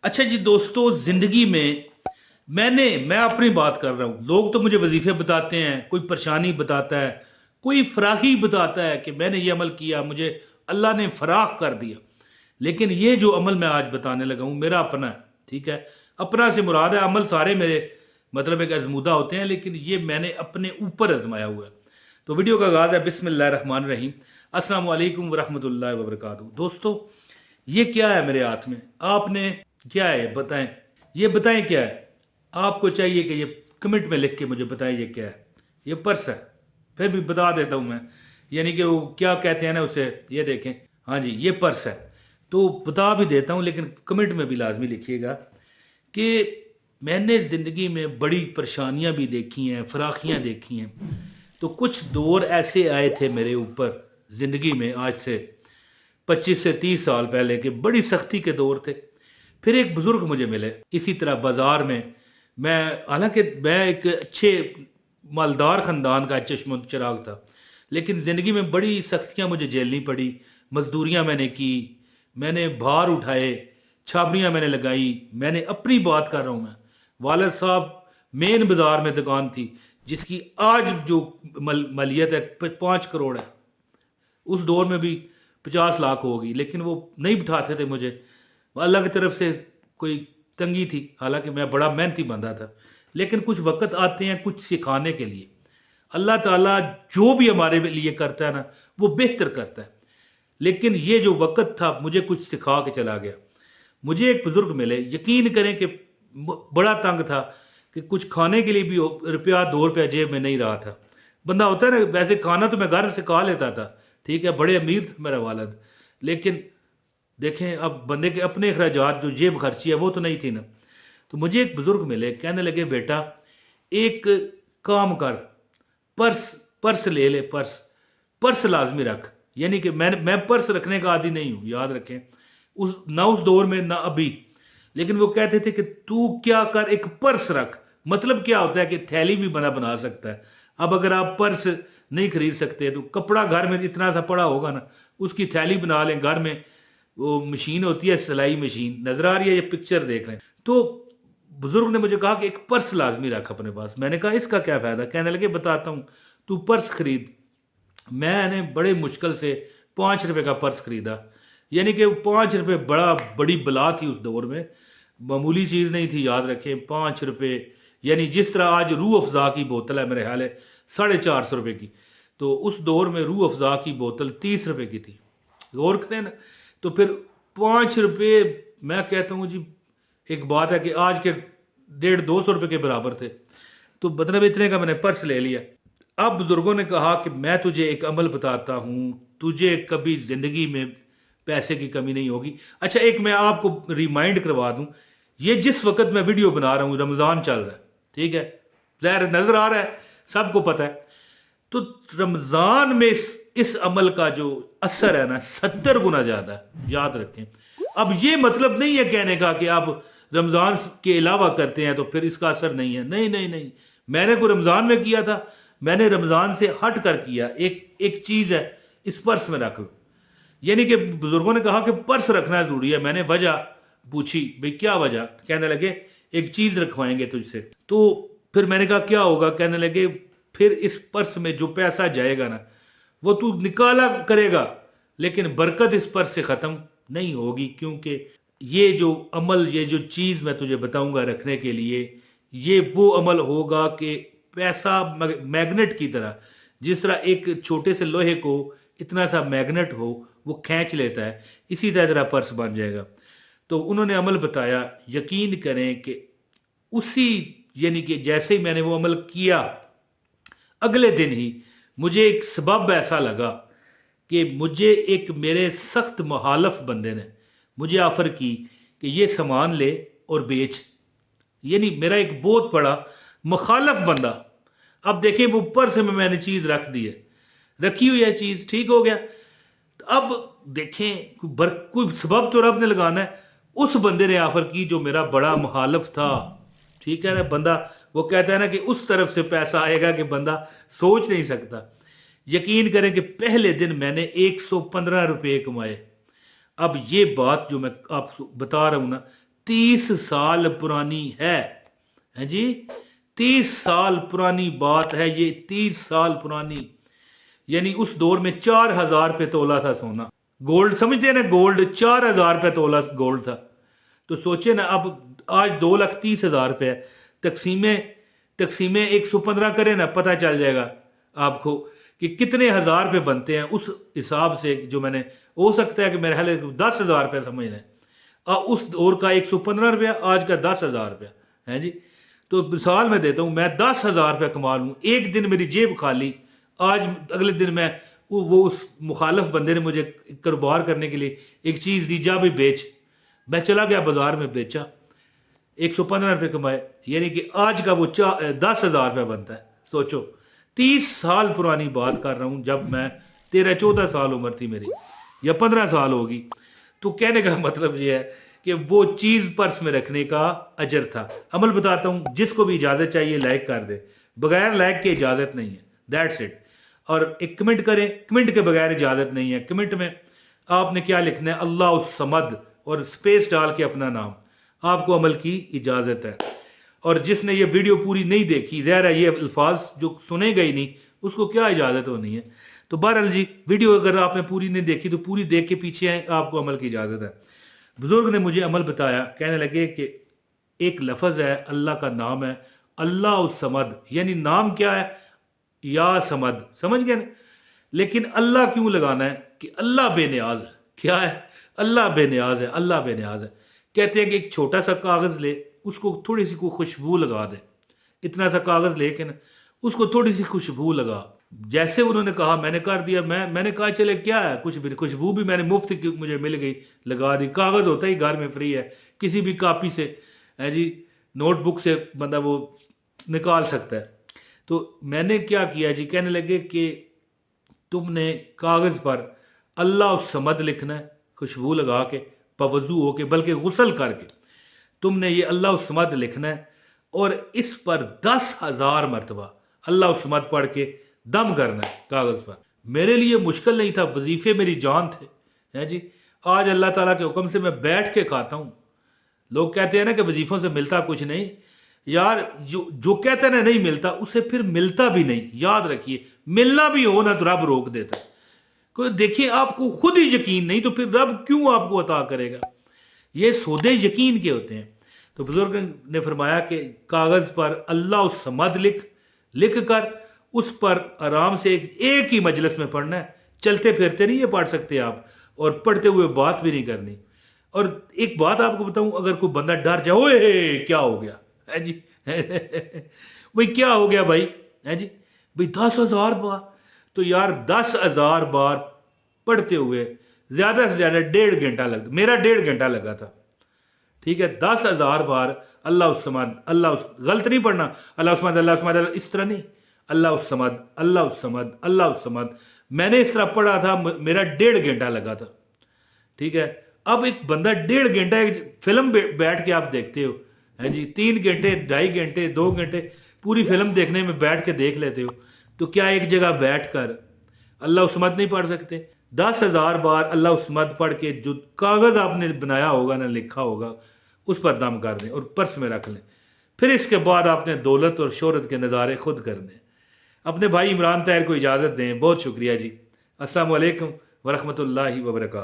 अच्छा जी दोस्तों, जिंदगी में मैं अपनी बात कर रहा हूँ। लोग तो मुझे वजीफे बताते हैं, कोई परेशानी बताता है, कोई फराखी बताता है कि मैंने ये अमल किया, मुझे अल्लाह ने फराख कर दिया। लेकिन ये जो अमल मैं आज बताने लगा हूँ मेरा अपना है। ठीक है, अपना से मुराद है, अमल सारे मेरे मतलब एक आजमूदा होते हैं, लेकिन ये मैंने अपने ऊपर आजमाया हुआ है। तो वीडियो का आगाज है बिस्मिल्लाह रहमान रहीम। अस्सलाम वालेकुम वरहमतुल्लाहि वबरकातुहू। दोस्तों, ये क्या है मेरे हाथ में? आपने क्या है बताएं, ये बताएं क्या है। आपको चाहिए कि ये कमेंट में लिख के मुझे बताएं ये क्या है। ये पर्स है, फिर भी बता देता हूं मैं। यानी कि वो क्या कहते हैं ना उसे, ये देखें। हाँ जी, ये पर्स है। तो बता भी देता हूं, लेकिन कमेंट में भी लाजमी लिखिएगा कि मैंने ज़िंदगी में बड़ी परेशानियां भी देखी हैं, फराखियां देखी हैं। तो कुछ दौर ऐसे आए थे मेरे ऊपर ज़िंदगी में, आज से 25 से 30 साल पहले के बड़ी सख्ती के दौर थे। फिर एक बुजुर्ग मुझे मिले इसी तरह बाजार में। मैं हालांकि मैं एक अच्छे मालदार ख़ानदान का चश्म चिराग था, लेकिन ज़िंदगी में बड़ी सख्तियां मुझे झेलनी पड़ी। मजदूरियां मैंने की, मैंने भार उठाए, छाबड़ियां मैंने लगाई। मैंने अपनी बात कर रहा हूं मैं। वालिद साहब मेन बाजार में दुकान थी जिसकी आज जो मलियत है 5 करोड़ है। उस दौर में भी 50 लाख होगी, लेकिन वो नहीं बिठाते थे मुझे। अल्लाह की तरफ से कोई तंगी थी, हालांकि मैं बड़ा मेहनती बंदा था। लेकिन कुछ वक्त आते हैं कुछ सिखाने के लिए। अल्लाह ताला जो भी हमारे लिए करता है ना, वो बेहतर करता है। लेकिन ये जो वक्त था मुझे कुछ सिखा के चला गया। मुझे एक बुजुर्ग मिले, यकीन करें कि बड़ा तंग था कि कुछ खाने के लिए भी रुपया 2 रुपया जेब में नहीं रहा था। बंदा होता है ना, वैसे खाना तो मैं घर से खा लेता था, ठीक है, बड़े अमीर थे मेरा वालद। लेकिन देखें, अब बंदे के अपने अखराजात जो जेब खर्ची है वो तो नहीं थी ना। तो मुझे एक बुजुर्ग मिले, कहने लगे बेटा एक काम कर, पर्स पर्स ले ले, पर्स पर्स लाजमी रख। यानी कि मैं पर्स रखने का आदी नहीं हूं, याद रखें। उस दौर में ना अभी। लेकिन वो कहते थे कि तू क्या कर, एक पर्स रख। मतलब क्या होता है कि थैली भी बना बना सकता है। अब अगर आप पर्स नहीं खरीद सकते तो कपड़ा घर में इतना सा पड़ा होगा ना, उसकी थैली बना लें घर में। वो मशीन होती है, सिलाई मशीन नजर आ रही है, ये पिक्चर देख रहे हैं तो। बुजुर्ग ने मुझे कहा कि एक पर्स लाजमी रख अपने पास। मैंने कहा इसका क्या फायदा? कहने लगे बताता हूं, तू पर्स खरीद। मैंने बड़े मुश्किल से 5 रुपए का पर्स खरीदा। यानी कि 5 रुपए बड़ी बला थी उस दौर में, मामूली चीज नहीं थी। याद रखें, 5 रुपए यानी जिस तरह आज रूह अफ़ज़ा की बोतल है मेरे ख्याल है 450 रुपए की, तो उस दौर में रूह अफ़ज़ा की बोतल 30 रुपए की थी। गौर करें ना। तो फिर 5 रुपए, मैं कहता हूँ जी, एक बात है कि आज के 150-200 रुपए के बराबर थे। तो मतलब इतने का मैंने पर्स ले लिया। अब बुजुर्गों ने कहा कि मैं तुझे एक अमल बताता हूं, तुझे कभी जिंदगी में पैसे की कमी नहीं होगी। अच्छा, एक मैं आपको रिमाइंड करवा दूं, ये जिस वक्त मैं वीडियो बना रहा हूं रमजान चल रहा है, ठीक है, ज़ाहिर नजर आ रहा है, सबको पता है। तो रमजान में इस अमल का जो असर है ना 70 गुना ज्यादा है, याद रखें। अब ये मतलब नहीं है कहने का कि आप रमजान के अलावा करते हैं तो फिर इसका असर नहीं है। नहीं नहीं नहीं, मैंने को रमजान में किया था, मैंने रमजान से हट कर किया। एक एक चीज है, इस पर्स में रख लो। यानी कि बुजुर्गों ने कहा कि पर्स रखना जरूरी है। मैंने वजह पूछी, भाई क्या वजह? कहने लगे एक चीज रखवाएंगे तुझसे। तो फिर मैंने कहा क्या होगा? कहने लगे फिर इस पर्स में जो पैसा जाएगा ना वो तू निकाला करेगा, लेकिन बरकत इस पर्स से खत्म नहीं होगी। क्योंकि ये जो अमल, ये जो चीज मैं तुझे बताऊंगा रखने के लिए, ये वो अमल होगा कि पैसा मैग्नेट की तरह, जिस तरह एक छोटे से लोहे को इतना सा मैग्नेट हो वो खींच लेता है, इसी तरह तेरा पर्स बन जाएगा। तो उन्होंने अमल बताया। यकीन करें कि उसी, यानी कि जैसे ही मैंने वो अमल किया, अगले दिन ही मुझे एक सबब ऐसा लगा कि मुझे एक मेरे सख्त मुहालफ बंदे ने मुझे ऑफर की कि ये सामान ले और बेच। यानी मेरा एक बहुत बड़ा मुखालफ बंदा। अब देखें, वो ऊपर से मैंने चीज रख दी है, रखी हुई है चीज, ठीक हो गया। तो अब देखें, कोई सबब तो रब ने लगाना है। उस बंदे ने ऑफर की जो मेरा बड़ा मुखालफ था, ठीक है ना। बंदा वो कहता है ना कि उस तरफ से पैसा आएगा कि बंदा सोच नहीं सकता। यकीन करें कि पहले दिन मैंने 115 रुपए कमाए। अब ये बात जो मैं आपको बता रहा हूं ना, 30 साल पुरानी है जी, 30 साल पुरानी बात है ये, 30 साल पुरानी। यानी उस दौर में 4,000 रुपये तोला था सोना। गोल्ड समझते हैं ना, गोल्ड 4,000 रुपये तोला गोल्ड था। तो सोचे ना, अब आज 2,30,000 रुपये है, तकसीमें 115 करें ना, पता चल जाएगा आपको कि कितने हजार रुपये बनते हैं उस हिसाब से। जो मैंने, हो सकता है कि मेरे ख्याल 10,000 रुपये समझ लें, उस दौर का 115 रुपया, आज का 10,000 रुपया है जी। तो मिसाल मैं देता हूँ, मैं 10,000 रुपया कमा लूँ, एक दिन मेरी जेब खाली, आज अगले दिन मैं वो उस मुखालफ बंदे ने मुझे कारोबार करने के लिए एक चीज़ दी, जा भी बेच, मैं चला गया बाजार में बेचा, 115 रुपये कमाए, यानी कि आज का वो 10,000 रुपया बनता है। सोचो, 30 साल पुरानी बात कर रहा हूँ, जब मैं 13-14 साल उम्र थी मेरी, या 15 साल होगी। तो कहने का मतलब ये है कि वो चीज़ पर्स में रखने का अजर था। अमल बताता हूँ, जिसको भी इजाज़त चाहिए लाइक कर दे, बगैर लाइक के इजाज़त नहीं है, दैट्स इट। और एक कमेंट करें, कमेंट के बगैर इजाज़त नहीं है। कमेंट में आपने क्या लिखना है, अल्लाह समद, और स्पेस डाल के अपना नाम, आपको अमल की इजाज़त है। और जिसने ये वीडियो पूरी नहीं देखी, ज़ाहिर है ये अल्फाज जो सुनेगा ही नहीं, उसको क्या इजाज़त होनी है। तो बहरहाल जी, वीडियो अगर आपने पूरी नहीं देखी तो पूरी देख के पीछे आए, आपको अमल की इजाज़त है। बुजुर्ग ने मुझे अमल बताया, कहने लगे कि एक लफ्ज़ है, अल्लाह का नाम है अल्लाह समद, यानी नाम क्या है, या समद, समझ गए ना। लेकिन अल्लाह क्यों लगाना है, कि अल्लाह बेनियाज है। क्या है, अल्लाह बेनियाज है, अल्लाह बेनियाज है। कहते हैं कि एक छोटा सा कागज़ ले, उसको थोड़ी सी कोई खुशबू लगा दे, इतना सा कागज़ लेके ना उसको थोड़ी सी खुशबू लगा। जैसे उन्होंने कहा, मैंने कर दिया। मैंने कहा चले क्या है, कुछ भी, खुशबू भी मैंने मुफ्त की मुझे मिल गई, लगा दी। कागज़ होता ही घर में फ्री है, किसी भी कापी से है जी, नोटबुक से बंदा वो निकाल सकता है। तो मैंने क्या किया जी, कहने लगे कि तुमने कागज़ पर अल्लाह समद लिखना है, खुशबू लगा के, पवजू हो के, बल्कि गुसल करके तुमने ये अल्लाह समद लिखना है, और इस पर 10,000 मरतबा अल्लाह समद पढ़ के दम करना है कागज़ पर। मेरे लिए मुश्किल नहीं था, वजीफे मेरी जान थे, है जी। आज अल्लाह ताला के हुक्म से मैं बैठ के खाता हूँ। लोग कहते हैं ना कि वजीफों से मिलता कुछ नहीं, यार जो कहते हैं ना नहीं मिलता, उसे फिर मिलता भी नहीं। याद रखिए, मिलना भी हो ना तो रब रोक देता है। कोई देखिए, आपको खुद ही यकीन नहीं तो फिर रब क्यों आपको अता करेगा। ये सौदे यकीन के होते हैं। तो बुजुर्ग ने फरमाया कि कागज़ पर अल्लाह समद लिख कर उस पर आराम से एक ही मजलिस में पढ़ना है, चलते फिरते नहीं ये पढ़ सकते आप, और पढ़ते हुए बात भी नहीं करनी। और एक बात आपको बताऊं, अगर कोई बंदा डर जाए, ओए क्या हो गया है जी भाई क्या हो गया भाई, है जी भाई 10,000 बार, तो यार 10,000 बार पढ़ते हुए ज्यादा से ज्यादा 1.5 घंटा लगा, मेरा 1.5 घंटा लगा था। ठीक है, 10,000 बार अल्लाह समद, अल्लाह, गलत नहीं पढ़ना, अल्लाह समद, अल्लाह समद, इस तरह नहीं, अल्लाह समद, अल्लाह समद, अल्लाह समद। मैंने इस तरह पढ़ा था, मेरा 1.5 घंटा लगा था। ठीक है, अब एक बंदा 1.5 घंटा एक फिल्म बैठ के आप देखते हो, है जी, 3 घंटे, 2.5 घंटे, 2 घंटे पूरी फिल्म देखने में बैठ के देख लेते हो, तो क्या एक जगह बैठ कर अल्लाह समद नहीं पढ़ सकते? 10,000 बार अल्लाह समद पढ़ के जो कागज़ आपने बनाया होगा ना, लिखा होगा, उस पर दम कर दें और पर्स में रख लें। फिर इसके बाद आपने दौलत और शोहरत के नज़ारे खुद करने। अपने भाई इमरान ताहिर को इजाज़त दें। बहुत शुक्रिया जी। अस्सलाम वालेकुम वरहमतुल्लाहि वबरकातुहू।